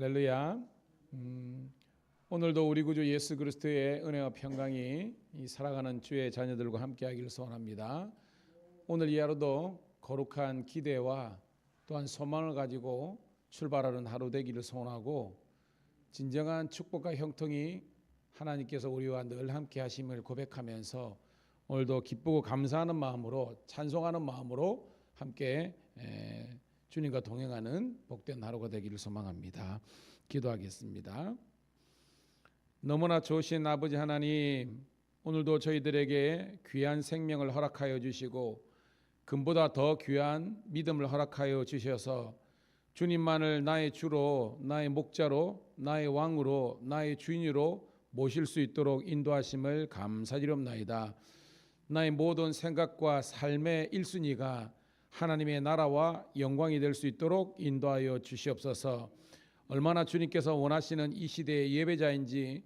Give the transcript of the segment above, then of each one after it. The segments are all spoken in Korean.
할렐루야. 오늘도 우리 구주 예수 그리스도의 은혜와 평강이 이 살아가는 주의 자녀들과 함께하기를 소원합니다. 오늘 이 하루도 거룩한 기대와 또한 소망을 가지고 출발하는 하루 되기를 소원하고, 진정한 축복과 형통이 하나님께서 우리와 늘 함께하심을 고백하면서 오늘도 기쁘고 감사하는 마음으로, 찬송하는 마음으로 함께 주님과 동행하는 복된 하루가 되기를 소망합니다. 기도하겠습니다. 너무나 좋으신 아버지 하나님, 오늘도 저희들에게 귀한 생명을 허락하여 주시고 금보다 더 귀한 믿음을 허락하여 주셔서 주님만을 나의 주로, 나의 목자로, 나의 왕으로, 나의 주인으로 모실 수 있도록 인도하심을 감사드리옵나이다. 나의 모든 생각과 삶의 1순위가 하나님의 나라와 영광이 될 수 있도록 인도하여 주시옵소서. 얼마나 주님께서 원하시는 이 시대의 예배자인지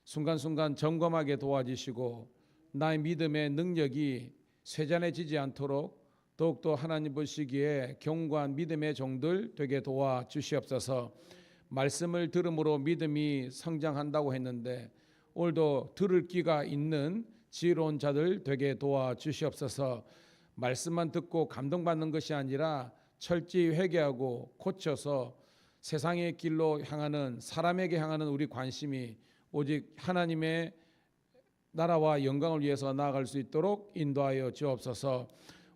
순간순간 점검하게 도와주시고, 나의 믿음의 능력이 쇠잔해지지 않도록 더욱더 하나님 보시기에 견고한 믿음의 종들 되게 도와주시옵소서. 말씀을 들음으로 믿음이 성장한다고 했는데 오늘도 들을 귀가 있는 지혜로운 자들 되게 도와주시옵소서. 말씀만 듣고 감동받는 것이 아니라 철저히 회개하고 고쳐서 세상의 길로 향하는, 사람에게 향하는 우리 관심이 오직 하나님의 나라와 영광을 위해서 나아갈 수 있도록 인도하여 주옵소서.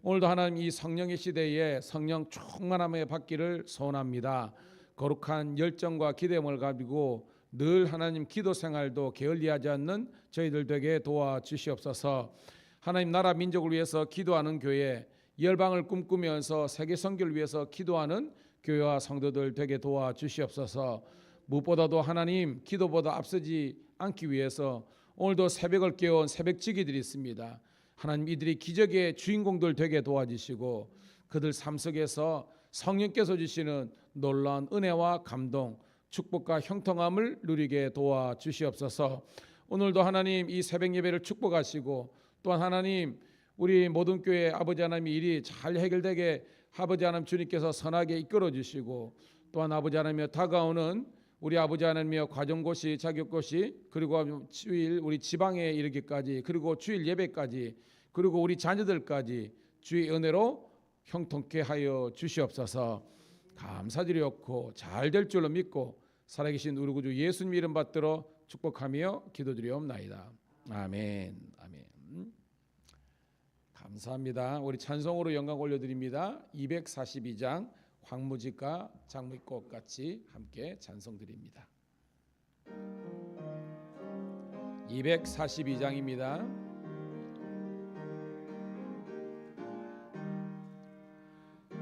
오늘도 하나님 이 성령의 시대에 성령 충만함에 받기를 소원합니다. 거룩한 열정과 기대감을 가지고 늘 하나님 기도 생활도 게을리하지 않는 저희들 되게 도와주시옵소서. 하나님 나라 민족을 위해서 기도하는 교회, 열방을 꿈꾸면서 세계 선교를 위해서 기도하는 교회와 성도들 되게 도와주시옵소서. 무엇보다도 하나님 기도보다 앞서지 않기 위해서 오늘도 새벽을 깨운 새벽지기들이 있습니다. 하나님 이들이 기적의 주인공들 되게 도와주시고 그들 삶 속에서 성령께서 주시는 놀라운 은혜와 감동, 축복과 형통함을 누리게 도와주시옵소서. 오늘도 하나님 이 새벽 예배를 축복하시고 또한 하나님 우리 모든 교회 아버지 하나님의 일이 잘 해결되게 아버지 하나님 주님께서 선하게 이끌어 주시고, 또한 아버지 하나님의 다가오는 우리 아버지 하나님의 과정고시, 자격고시, 그리고 주일 우리 지방에 이르기까지, 그리고 주일 예배까지, 그리고 우리 자녀들까지 주의 은혜로 형통케 하여 주시옵소서. 감사드리옵고 잘 될 줄로 믿고 살아계신 우리 구주 예수님 이름 받들어 축복하며 기도드리옵나이다. 아멘. 아멘. 감사합니다. 우리 찬송으로 영광 올려드립니다. 242장 황무지가 장미꽃 같이 함께 찬송드립니다. 242장입니다.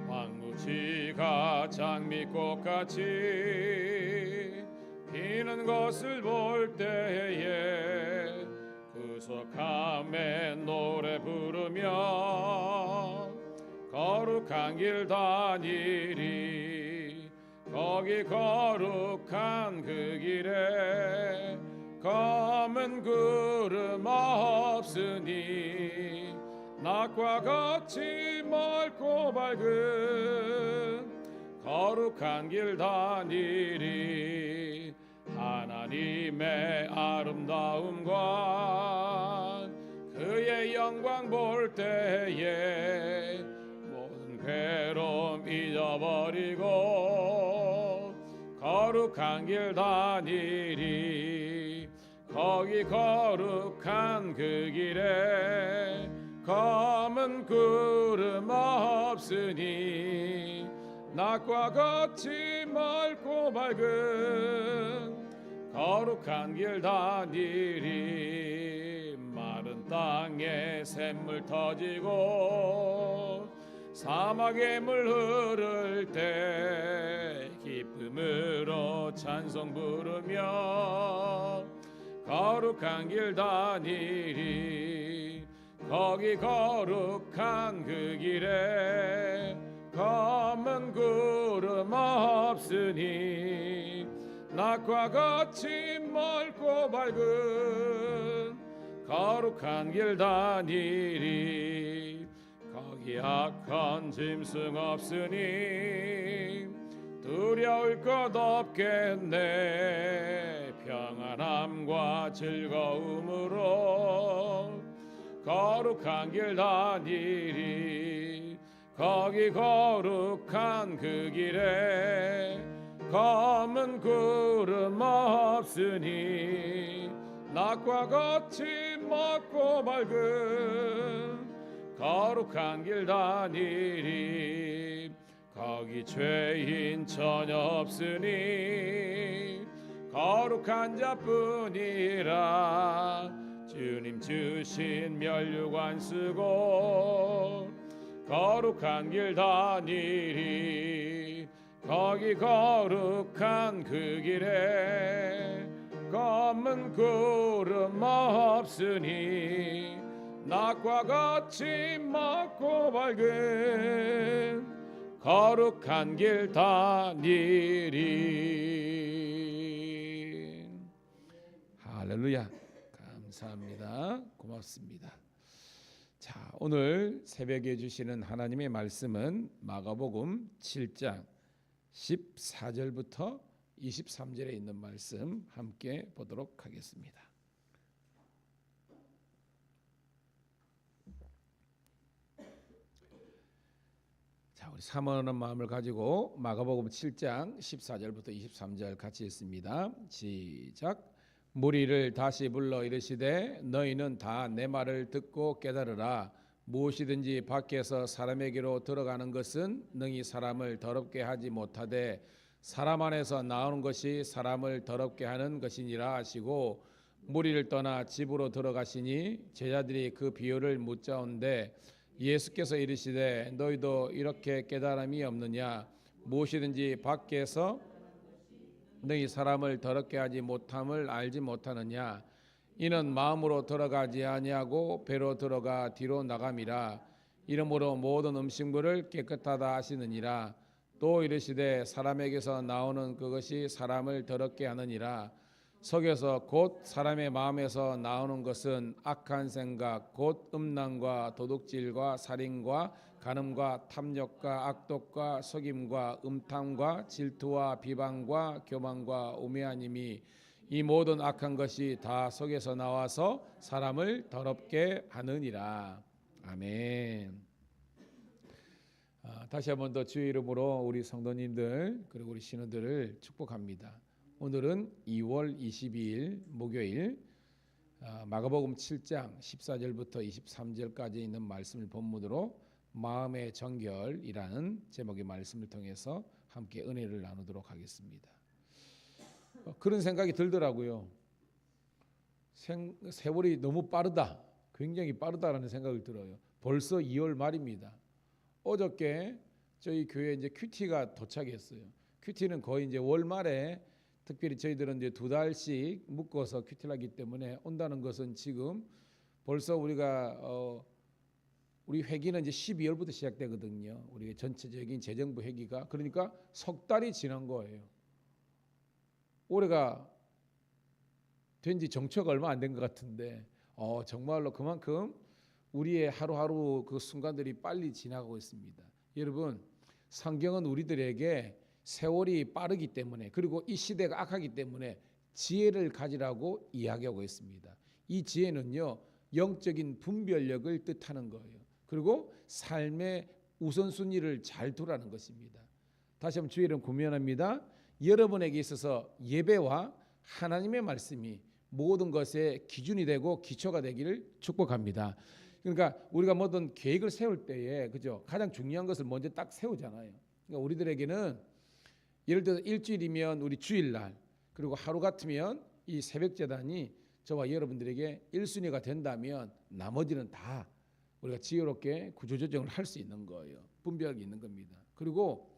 황무지가 장미꽃 같이 피는 것을 볼 때에 구속함에 노래 부르며 거룩한 길 다니리. 거기 거룩한 그 길에 검은 구름 없으니 낮과 같이 맑고 밝은 거룩한 길 다니리. 하나님의 아름다움과 그의 영광 볼 때에 모든 괴로움 잊어버리고 거룩한 길 다니리. 거기 거룩한 그 길에 검은 구름 없으니 낮과 같이 맑고 밝은 거룩한 길 다니리. 마른 땅에 샘물 터지고 사막에 물 흐를 때 기쁨으로 찬송 부르며 거룩한 길 다니리. 거기 거룩한 그 길에 검은 구름 없으니 낮과 같이 맑고 밝은 거룩한 길 다니리. 거기 악한 짐승 없으니 두려울 것 없겠네. 평안함과 즐거움으로 거룩한 길 다니리. 거기 거룩한 그 길에 검은 구름 없으니 낮과 같이 맑고 밝은 거룩한 길 다니리. 거기 죄인 전혀 없으니 거룩한 자뿐이라. 주님 주신 면류관 쓰고 거룩한 길 다니리. 거기 거룩한 그 길에 검은 구름 없으니 낮과 같이 맑고 밝은 거룩한 길 다니리. 할렐루야. 감사합니다. 고맙습니다. 자, 오늘 새벽에 주시는 하나님의 말씀은 마가복음 7장 14절부터 23절에 있는 말씀 함께 보도록 하겠습니다. 자, 우리 사모하는 마음을 가지고 마가복음 7장 14절부터 23절 같이 읽습니다. 시작. 무리를 다시 불러 이르시되 너희는 다 내 말을 듣고 깨달으라. 무엇이든지 밖에서 사람에게로 들어가는 것은 능히 사람을 더럽게 하지 못하되 사람 안에서 나오는 것이 사람을 더럽게 하는 것이니라 하시고, 무리를 떠나 집으로 들어가시니 제자들이 그 비유를 묻자온데 예수께서 이르시되 너희도 이렇게 깨달음이 없느냐. 무엇이든지 밖에서 너희 사람을 더럽게 하지 못함을 알지 못하느냐. 이는 마음으로 들어가지 아니하고 배로 들어가 뒤로 나감이라. 이러므로 모든 음식물을 깨끗하다 하시느니라. 또 이르시되 사람에게서 나오는 그것이 사람을 더럽게 하느니라. 속에서 곧 사람의 마음에서 나오는 것은 악한 생각 곧 음란과 도둑질과 살인과 간음과 탐욕과 악독과 속임과 음탕과 질투와 비방과 교만과 우매하님이 이 모든 악한 것이 다 속에서 나와서 사람을 더럽게 하느니라. 아멘. 다시 한번 더 주의 이름으로 우리 성도님들 그리고 우리 신우들을 축복합니다. 오늘은 2월 22일 목요일 마가복음 7장 14절부터 23절까지 있는 말씀을 본문으로 마음의 정결이라는 제목의 말씀을 통해서 함께 은혜를 나누도록 하겠습니다. 그런 생각이 들더라고요. 세월이 너무 빠르다, 굉장히 빠르다라는 생각이 들어요. 벌써 2월 말입니다. 어저께 저희 교회에 이제 큐티가 도착했어요. 큐티는 거의 이제 월 말에, 특별히 저희들은 이제 2달씩 묶어서 큐티를 하기 때문에 온다는 것은 지금 벌써 우리가 우리 회기는 이제 12월부터 시작되거든요. 우리 전체적인 재정부 회기가. 그러니까 석 달이 지난 거예요. 올해가 된지 정초가 얼마 안 된 것 같은데 정말로 그만큼 우리의 하루하루 그 순간들이 빨리 지나가고 있습니다. 여러분, 성경은 우리들에게 세월이 빠르기 때문에, 그리고 이 시대가 악하기 때문에 지혜를 가지라고 이야기하고 있습니다. 이 지혜는요, 영적인 분별력을 뜻하는 거예요. 그리고 삶의 우선순위를 잘 두라는 것입니다. 다시 한번 주의 이름 구면합니다. 여러분에게 있어서 예배와 하나님의 말씀이 모든 것의 기준이 되고 기초가 되기를 축복합니다. 그러니까 우리가 모든 계획을 세울 때에 그죠, 가장 중요한 것을 먼저 딱 세우잖아요. 그러니까 우리들에게는 예를 들어서 일주일이면 우리 주일날, 그리고 하루 같으면 이 새벽재단이 저와 여러분들에게 1순위가 된다면 나머지는 다 우리가 지혜롭게 구조조정을 할 수 있는 거예요. 분별이 있는 겁니다. 그리고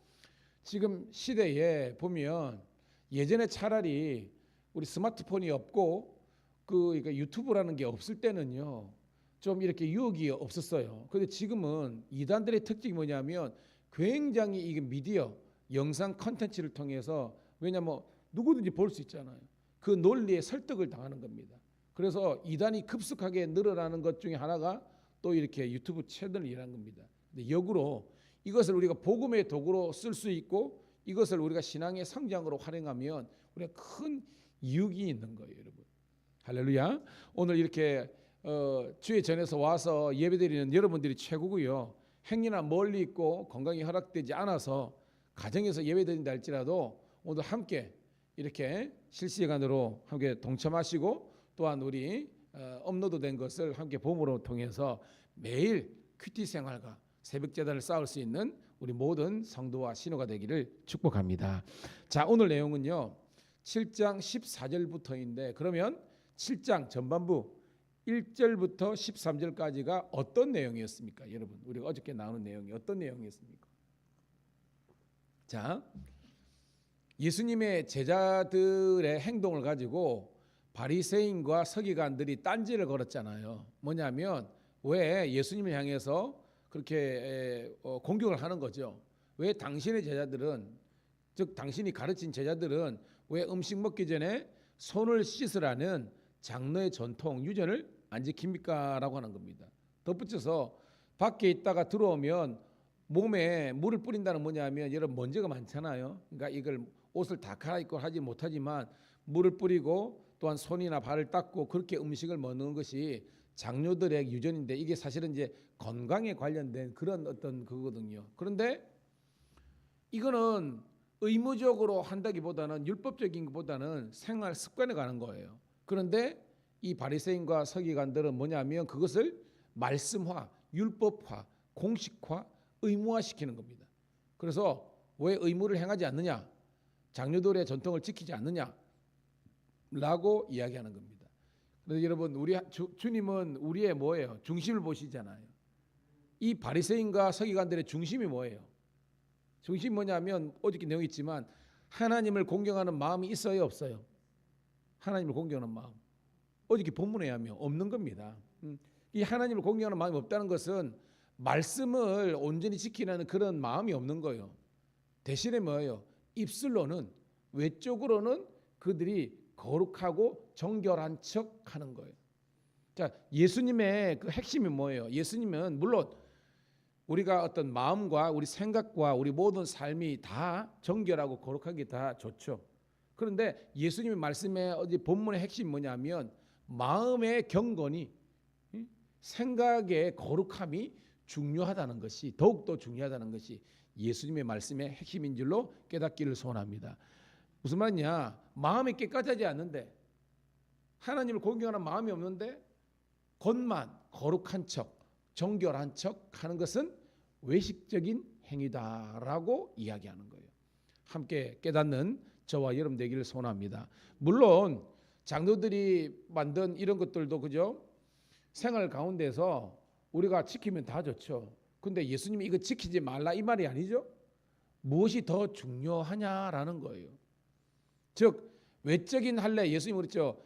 지금 시대에 보면 예전에 차라리 우리 스마트폰이 없고 그러니까 유튜브라는 게 없을 때는요, 좀 이렇게 유혹이 없었어요. 그런데 지금은 이단들의 특징이 뭐냐면 굉장히 이게 미디어 영상 컨텐츠를 통해서, 왜냐하면 누구든지 볼 수 있잖아요. 그 논리에 설득을 당하는 겁니다. 그래서 이단이 급속하게 늘어나는 것 중에 하나가 또 이렇게 유튜브 채널이라는 겁니다. 근데 역으로 이것을 우리가 복음의 도구로 쓸 수 있고 이것을 우리가 신앙의 성장으로 활용하면 우리가 큰 이익이 있는 거예요, 여러분. 할렐루야. 오늘 이렇게 주의 전에서 와서 예배드리는 여러분들이 최고고요. 행여나 멀리 있고 건강이 허락되지 않아서 가정에서 예배드린다 할지라도 오늘 함께 이렇게 실시간으로 함께 동참하시고 또한 우리 업로드된 것을 함께 봄으로 통해서 매일 큐티 생활과 새벽 제단을 쌓을 수 있는 우리 모든 성도와 신호가 되기를 축복합니다. 자, 오늘 내용은요 7장 14절부터인데 그러면 7장 전반부 1절부터 13절까지가 어떤 내용이었습니까? 여러분, 우리가 어저께 나오는 내용이 어떤 내용이었습니까? 자, 예수님의 제자들의 행동을 가지고 바리새인과 서기관들이 딴지를 걸었잖아요. 뭐냐면 왜 예수님을 향해서 그렇게 공격을 하는 거죠. 왜 당신의 제자들은, 즉 당신이 가르친 제자들은 왜 음식 먹기 전에 손을 씻으라는 장로의 전통 유전을 안 지킵니까? 라고 하는 겁니다. 덧붙여서 밖에 있다가 들어오면 몸에 물을 뿌린다는 뭐냐면 여러분 먼지가 많잖아요. 그러니까 이걸 옷을 다 갈아입고 하지 못하지만 물을 뿌리고 또한 손이나 발을 닦고 그렇게 음식을 먹는 것이 장로들의 유전인데 이게 사실은 이제 건강에 관련된 그런 어떤 그거거든요. 그런데 이거는 의무적으로 한다기보다는 율법적인 것보다는 생활 습관에 관한 거예요. 그런데 이 바리새인과 서기관들은 뭐냐면 그것을 말씀화, 율법화, 공식화, 의무화시키는 겁니다. 그래서 왜 의무를 행하지 않느냐? 장로들의 전통을 지키지 않느냐? 라고 이야기하는 겁니다. 그래서 여러분 우리 주님은 우리의 뭐예요? 중심을 보시잖아요. 이 바리새인과 서기관들의 중심이 뭐예요? 중심이 뭐냐면 어저께 내용 있지만 하나님을 공경하는 마음이 있어요, 없어요? 하나님을 공경하는 마음. 어저께 본문에 하면 없는 겁니다. 이 하나님을 공경하는 마음이 없다는 것은 말씀을 온전히 지키는 그런 마음이 없는 거예요. 대신에 뭐예요? 입술로는 외적으로는 그들이 거룩하고 정결한 척 하는 거예요. 자, 예수님의 그 핵심이 뭐예요? 예수님은 물론 우리가 어떤 마음과 우리 생각과 우리 모든 삶이 다 정결하고 거룩하게 다 좋죠. 그런데 예수님의 말씀의 어디 본문의 핵심이 뭐냐면 마음의 경건이 생각의 거룩함이 중요하다는 것이 더욱더 중요하다는 것이 예수님의 말씀의 핵심인 줄로 깨닫기를 소원합니다. 무슨 말이냐? 마음이 깨끗하지 않는데 하나님을 공경하는 마음이 없는데 겉만 거룩한 척, 정결한 척 하는 것은 외식적인 행위다라고 이야기하는 거예요. 함께 깨닫는 저와 여러분 되기를 소원합니다. 물론 장로들이 만든 이런 것들도 그죠? 생활 가운데서 우리가 지키면 다 좋죠. 근데 예수님이 이거 지키지 말라 이 말이 아니죠. 무엇이 더 중요하냐라는 거예요. 즉 외적인 할례, 예수님이 그랬죠.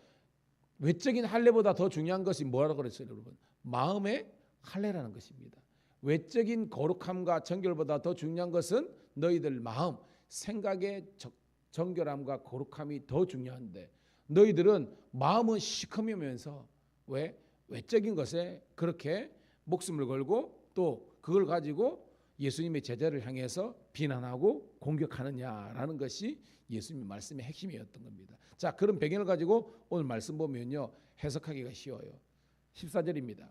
외적인 할례보다 더 중요한 것이 뭐라고 그랬어요, 여러분? 마음의 할례라는 것입니다. 외적인 거룩함과 정결보다 더 중요한 것은 너희들 마음, 생각의 정결함과 거룩함이 더 중요한데 너희들은 마음은 시커매면서 왜 외적인 것에 그렇게 목숨을 걸고 또 그걸 가지고 예수님의 제자를 향해서 비난하고 공격하느냐라는 것이 예수님의 말씀의 핵심이었던 겁니다. 자, 그런 배경을 가지고 오늘 말씀 보면요 해석하기가 쉬워요. 14절입니다.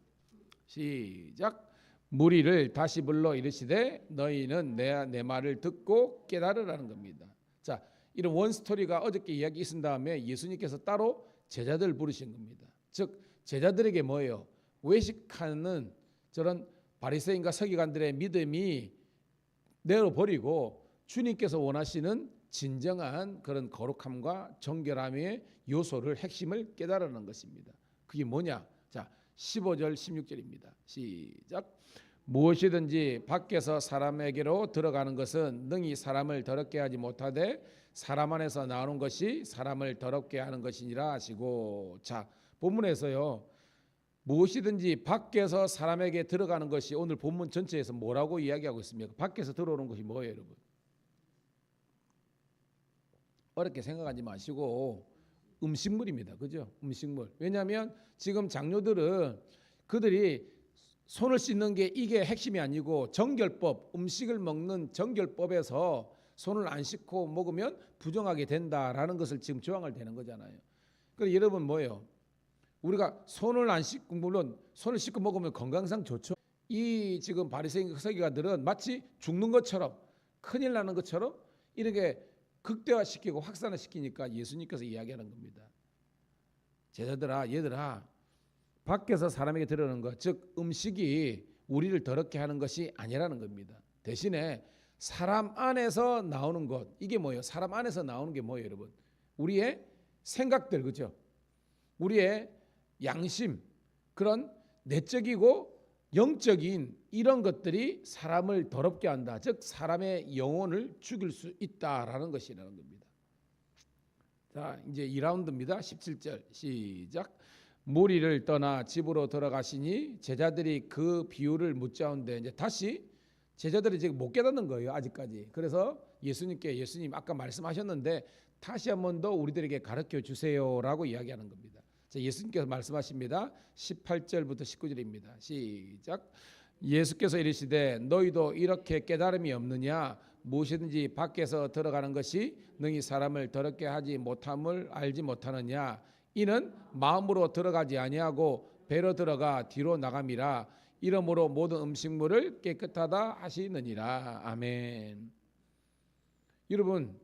시작. 무리를 다시 불러 이르시되 너희는 내 말을 듣고 깨달으라는 겁니다. 자, 이런 원스토리가 어저께 이야기 있은 다음에 예수님께서 따로 제자들을 부르신 겁니다. 즉 제자들에게 뭐예요? 외식하는 저런 바리새인과 서기관들의 믿음이 내려버리고 주님께서 원하시는 진정한 그런 거룩함과 정결함의 요소를 핵심을 깨달으는 것입니다. 그게 뭐냐? 자, 15절 16절입니다. 시작. 무엇이든지 밖에서 사람에게로 들어가는 것은 능히 사람을 더럽게 하지 못하되 사람 안에서 나오는 것이 사람을 더럽게 하는 것이니라 하시고. 자, 본문에서요 무엇이든지 밖에서 사람에게 들어가는 것이 오늘 본문 전체에서 뭐라고 이야기하고 있습니까? 밖에서 들어오는 것이 뭐예요, 여러분? 어렵게 생각하지 마시고 음식물입니다. 그죠? 음식물. 왜냐하면 지금 장로들은 그들이 손을 씻는 게 이게 핵심이 아니고 정결법, 음식을 먹는 정결법에서 손을 안 씻고 먹으면 부정하게 된다라는 것을 지금 조항을 대는 거잖아요. 그래서 여러분 뭐예요? 우리가 손을 안 씻고, 물론 손을 씻고 먹으면 건강상 좋죠. 이 지금 바리새인 서기관들은 마치 죽는 것처럼, 큰일 나는 것처럼 이렇게 극대화시키고 확산시키니까 예수님께서 이야기하는 겁니다. 제자들아, 얘들아, 밖에서 사람에게 들어오는 것, 즉 음식이 우리를 더럽게 하는 것이 아니라는 겁니다. 대신에 사람 안에서 나오는 것, 이게 뭐예요? 사람 안에서 나오는 게 뭐예요, 여러분? 우리의 생각들, 그죠? 우리의 양심, 그런 내적이고 영적인 이런 것들이 사람을 더럽게 한다. 즉 사람의 영혼을 죽일 수 있다라는 것이라는 겁니다. 자, 이제 2라운드입니다. 17절 시작. 무리를 떠나 집으로 들어가시니 제자들이 그 비유를 묻자온데, 이제 다시 제자들이 지금 못 깨닫는 거예요, 아직까지. 그래서 예수님 아까 말씀하셨는데 다시 한 번 더 우리들에게 가르쳐 주세요라고 이야기하는 겁니다. 자, 예수님께서 말씀하십니다. 18절부터 19절입니다. 시작. 예수께서 이르시되 너희도 이렇게 깨달음이 없느냐? 무엇이든지 밖에서 들어가는 것이 능히 사람을 더럽게 하지 못함을 알지 못하느냐? 이는 마음으로 들어가지 아니하고 배로 들어가 뒤로 나감이라. 이러므로 모든 음식물을 깨끗하다 하시느니라. 아멘. 여러분,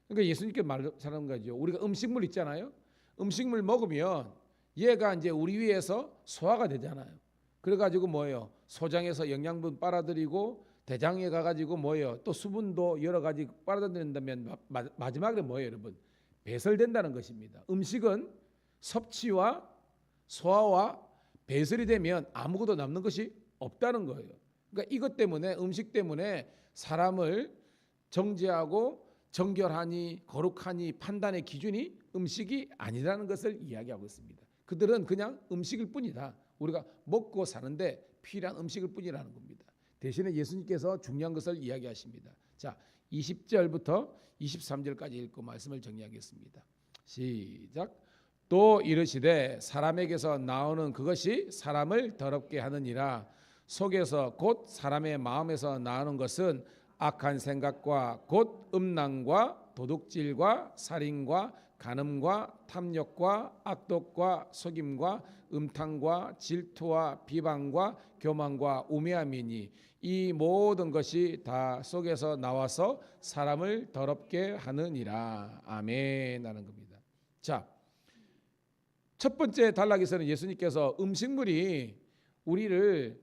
그러니까 예수님께 말하는 거죠. 우리가 음식물 있잖아요. 음식물 먹으면 얘가 이제 우리 위에서 소화가 되잖아요. 그래가지고 뭐예요? 소장에서 영양분 빨아들이고 대장에 가가지고 뭐예요? 또 수분도 여러 가지 빨아들인다면 마지막에 뭐예요, 여러분? 배설된다는 것입니다. 음식은 섭취와 소화와 배설이 되면 아무것도 남는 것이 없다는 거예요. 그러니까 이것 때문에, 음식 때문에 사람을 정죄하고 정결하니 거룩하니 판단의 기준이 음식이 아니라는 것을 이야기하고 있습니다. 그들은 그냥 음식일 뿐이다. 우리가 먹고 사는데 필요한 음식일 뿐이라는 겁니다. 대신에 예수님께서 중요한 것을 이야기하십니다. 자, 20절부터 23절까지 읽고 말씀을 정리하겠습니다. 시작. 또 이르시되 사람에게서 나오는 그것이 사람을 더럽게 하느니라. 속에서 곧 사람의 마음에서 나오는 것은 악한 생각과 곧 음란과 도둑질과 살인과 간음과 탐욕과 악독과 속임과 음탕과 질투와 비방과 교만과 우매함이니 이 모든 것이 다 속에서 나와서 사람을 더럽게 하느니라. 아멘 하는 겁니다. 자, 첫 번째 단락에서는 예수님께서 음식물이 우리를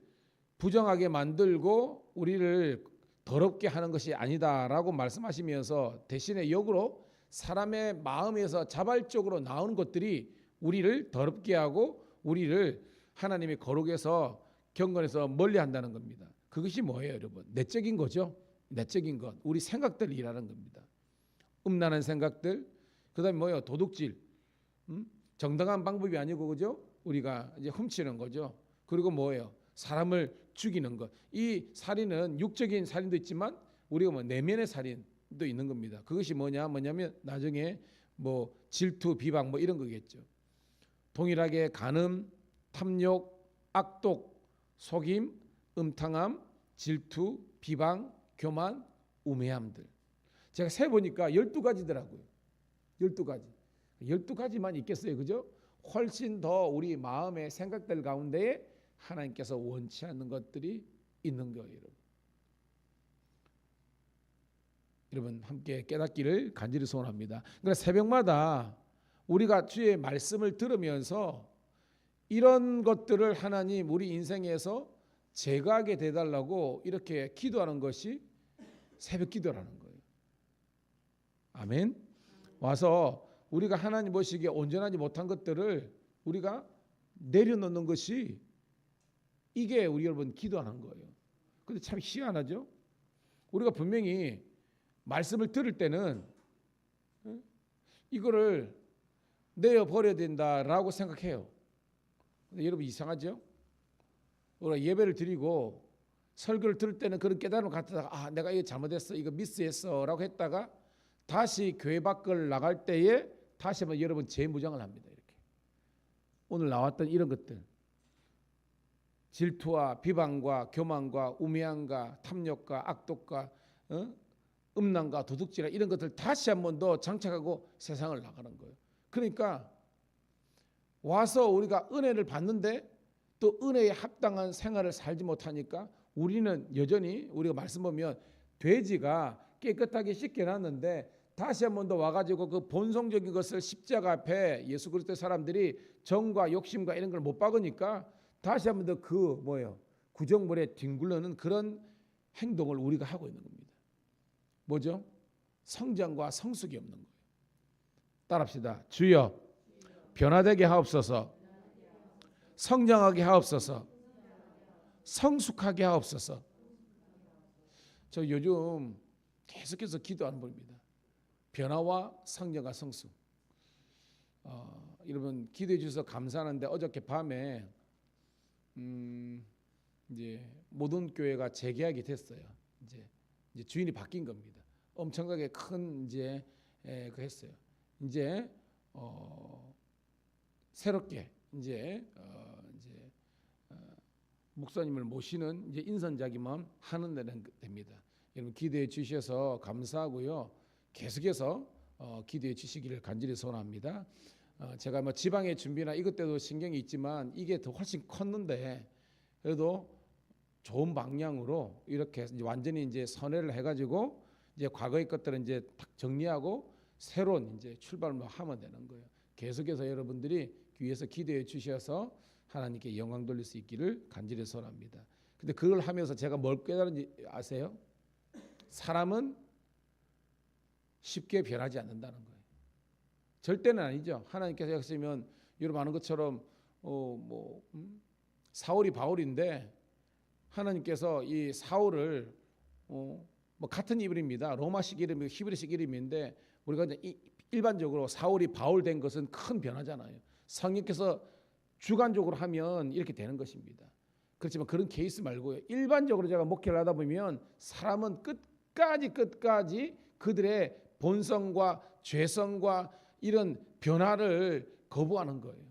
부정하게 만들고 우리를 더럽게 하는 것이 아니다라고 말씀하시면서 대신에 역으로 사람의 마음에서 자발적으로 나오는 것들이 우리를 더럽게 하고 우리를 하나님의 거룩에서 경건에서 멀리한다는 겁니다. 그것이 뭐예요, 여러분? 내적인 거죠. 내적인 것, 우리 생각들이라는 겁니다. 음란한 생각들, 그다음에 뭐예요? 도둑질, 정당한 방법이 아니고, 그죠? 우리가 이제 훔치는 거죠. 그리고 뭐예요? 사람을 죽이는 것. 이 살인은 육적인 살인도 있지만 우리가 뭐 내면의 살인도 있는 겁니다. 그것이 뭐냐면 나중에 뭐 질투, 비방 뭐 이런 거겠죠. 동일하게 간음, 탐욕, 악독, 속임, 음탕함, 질투, 비방, 교만, 우매함들. 제가 세 보니까 12가지더라고요. 12가지. 12가지만 있겠어요, 그죠? 훨씬 더 우리 마음의 생각들 가운데에 하나님께서 원치 않는 것들이 있는 거예요, 여러분. 여러분 함께 깨닫기를 간절히 소원합니다. 그러니까 새벽마다 우리가 주의 말씀을 들으면서 이런 것들을 하나님 우리 인생에서 제거하게 되달라고 이렇게 기도하는 것이 새벽 기도라는 거예요. 아멘. 와서 우리가 하나님 보시기에 온전하지 못한 것들을 우리가 내려놓는 것이 이게 우리 여러분 기도하는 거예요. 근데 참 희한하죠. 우리가 분명히 말씀을 들을 때는 이거를 내어버려야 된다라고 생각해요. 근데 여러분 이상하죠? 우리가 예배를 드리고 설교를 들을 때는 그런 깨달음을 갖다가 내가 이거 잘못했어, 이거 미스했어 라고 했다가 다시 교회 밖을 나갈 때에 다시 한번 여러분 재무장을 합니다. 이렇게 오늘 나왔던 이런 것들, 질투와 비방과 교만과 우매함과 탐욕과 악독과 음란과 도둑질이나 이런 것들 다시 한 번 더 장착하고 세상을 나가는 거예요. 그러니까 와서 우리가 은혜를 받는데 또 은혜에 합당한 생활을 살지 못하니까 우리는 여전히 우리가 말씀 보면 돼지가 깨끗하게 씻겨놨는데 다시 한 번 더 와가지고 그 본성적인 것을 십자가 앞에 예수 그리스도의 사람들이 정과 욕심과 이런 걸 못 박으니까 다시 한 번 더 그 구정물에 뒹굴르는 그런 행동을 우리가 하고 있는 겁니다. 뭐죠? 성장과 성숙이 없는 거예요. 따라합시다. 주여 변화되게 하옵소서. 성장하게 하옵소서. 성숙하게 하옵소서. 저 요즘 계속해서 기도하는 분입니다. 변화와 성장과 성숙. 여러분 기도해 주셔서 감사하는데 어저께 밤에 이제 모든 교회가 재계약이 됐어요. 이제 주인이 바뀐 겁니다. 엄청나게 큰 이제 그 했어요. 이제 새롭게 이제 목사님을 모시는 이제 인선자기만 하는 데는 됩니다. 여러분 기도해 주셔서 감사하고요. 계속해서 기도해 주시기를 간절히 소원합니다. 제가 뭐 지방의 준비나 이것 때도 신경이 있지만 이게 더 훨씬 컸는데 그래도 좋은 방향으로 이렇게 이제 완전히 이제 선회를 해가지고 이제 과거의 것들은 이제 딱 정리하고 새로운 이제 출발을 하면 되는 거예요. 계속해서 여러분들이 위해서 기도해 주셔서 하나님께 영광 돌릴 수 있기를 간절히 소원합니다. 근데 그걸 하면서 제가 뭘 깨달은지 아세요? 사람은 쉽게 변하지 않는다는 거예요. 절대는 아니죠. 하나님께서 하시면 여러분 아는 것처럼 사울이 바울인데 하나님께서 이 사울을 뭐 같은 이름입니다. 로마식 이름이고 히브리식 이름인데 우리가 이제 일반적으로 사울이 바울 된 것은 큰 변화잖아요. 성령께서 주관적으로 하면 이렇게 되는 것입니다. 그렇지만 그런 케이스 말고요. 일반적으로 제가 목회를 하다 보면 사람은 끝까지 그들의 본성과 죄성과 이런 변화를 거부하는 거예요.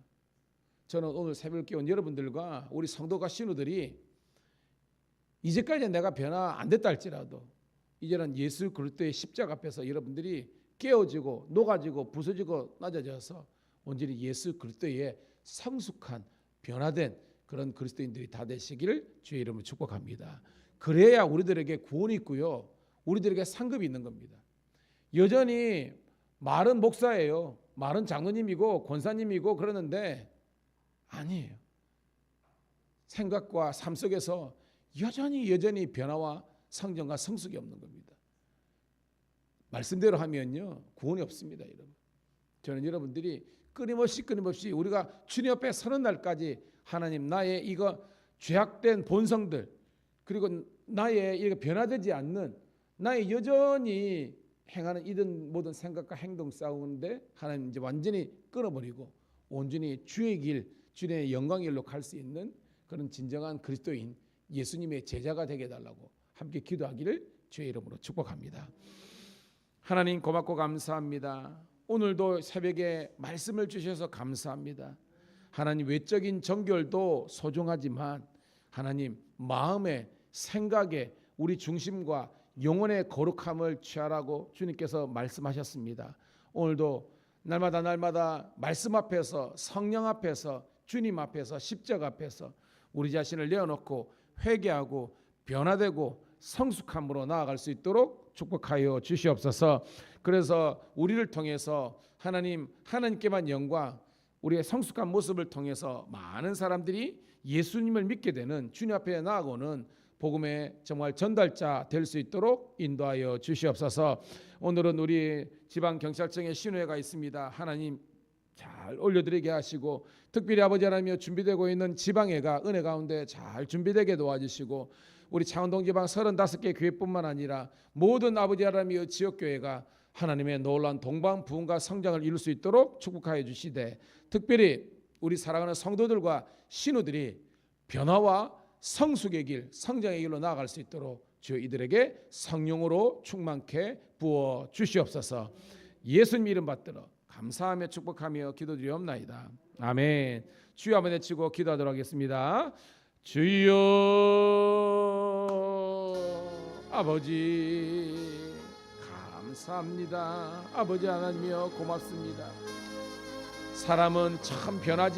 저는 오늘 새벽에 온 여러분들과 우리 성도가 신우들이 이제까지 내가 변화 안 됐다 할지라도 이제는 예수 그리스도의 십자가 앞에서 여러분들이 깨어지고 녹아지고 부서지고 낮아져서 온전히 예수 그리스도의 성숙한 변화된 그런 그리스도인들이 다 되시기를 주의 이름으로 축복합니다. 그래야 우리들에게 구원이 있고요. 우리들에게 상급이 있는 겁니다. 여전히 말은 목사예요. 말은 장로님이고 권사님이고 그러는데 아니에요. 생각과 삶 속에서 여전히 변화와 성장과 성숙이 없는 겁니다. 말씀대로 하면요 구원이 없습니다, 여러분. 저는 여러분들이 끊임없이 우리가 주님 앞에 서는 날까지 하나님 나의 이거 죄악된 본성들 그리고 나의 이거 변화되지 않는 나의 여전히 행하는 이런 모든 생각과 행동 싸우는데 하나님 이제 완전히 끊어버리고 온전히 주의 길, 주님의 영광의 길로 갈 수 있는 그런 진정한 그리스도인 예수님의 제자가 되게 해달라고 함께 기도하기를 주의 이름으로 축복합니다. 하나님 고맙고 감사합니다. 오늘도 새벽에 말씀을 주셔서 감사합니다. 하나님 외적인 정결도 소중하지만 하나님 마음의 생각에 우리 중심과 영혼의 거룩함을 취하라고 주님께서 말씀하셨습니다. 오늘도 날마다 말씀 앞에서 성령 앞에서 주님 앞에서 십자가 앞에서 우리 자신을 내어놓고 회개하고 변화되고 성숙함으로 나아갈 수 있도록 축복하여 주시옵소서. 그래서 우리를 통해서 하나님께만 영광, 우리의 성숙한 모습을 통해서 많은 사람들이 예수님을 믿게 되는 주님 앞에 나아가는 복음의 정말 전달자 될 수 있도록 인도하여 주시옵소서. 오늘은 우리 지방경찰청에 신우회가 있습니다. 하나님 잘 올려드리게 하시고 특별히 아버지 하나님이여 준비되고 있는 지방회가 은혜 가운데 잘 준비되게 도와주시고 우리 창원동 지방 35개 교회뿐만 아니라 모든 아버지 하나님이여 지역교회가 하나님의 놀라운 동방 부흥과 성장을 이룰 수 있도록 축복하여 주시되 특별히 우리 사랑하는 성도들과 신우들이 변화와 성숙의 길, 성장의 길로 나아갈 수 있도록 주여 이들에게 성령으로 충만케 부어 주시옵소서. 예수님 이름 받들어 감사하며 축복하며 기도드리옵나이다. 아멘. 주여 한번 외치고 기도하도록 하겠습니다. 주여 아버지 감사합니다. 아버지 하나님이여 고맙습니다. 사람은 참 변하지